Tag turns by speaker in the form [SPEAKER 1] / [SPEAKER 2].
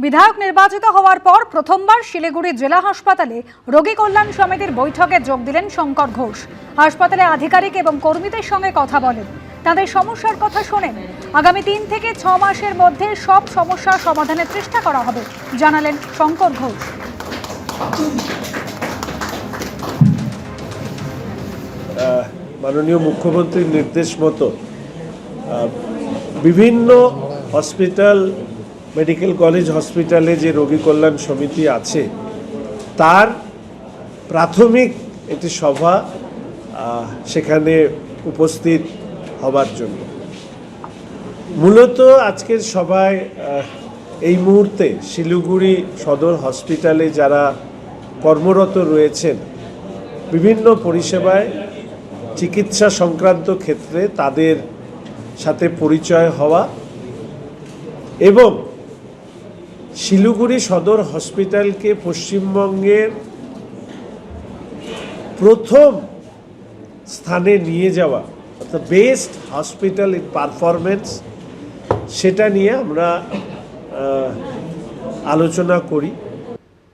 [SPEAKER 1] বিধায়ক নির্বাচিত হওয়ার পর প্রথমবার শিলিগুড়ি জেলা হাসপাতালে রোগী কল্যাণ সমিতির বৈঠকে যোগ দিলেন শঙ্কর ঘোষ। হাসপাতালে আধিকারিক এবং কর্মীদের সঙ্গে কথা বলেন, তাদের সমস্যার কথা শোনেন। আগামী 3 থেকে 6 মাসের মধ্যে সব সমস্যা সমাধানের চেষ্টা করা হবে জানালেন শঙ্কর ঘোষ।
[SPEAKER 2] মাননীয় মুখ্যমন্ত্রীর নির্দেশ মতো বিভিন্ন হসপিটাল, মেডিকেল কলেজ হসপিটালে যে রোগী কল্যাণ সমিতি আছে তার প্রাথমিক একটি সভা সেখানে উপস্থিত হবার জন্য মূলত আজকের সভায় এই মুহূর্তে শিলিগুড়ি সদর হসপিটালে যারা কর্মরত রয়েছেন বিভিন্ন পরিষেবায় চিকিৎসা সংক্রান্ত ক্ষেত্রে তাদের সাথে পরিচয় হওয়া এবং শিলিগুড়ি সদর হসপিটালকে পশ্চিমবঙ্গের প্রথম স্থানে নিয়ে যাওয়া, অর্থাৎ বেস্ট হসপিটাল ইন পারফরমেন্স, সেটা নিয়ে আমরা আলোচনা করি।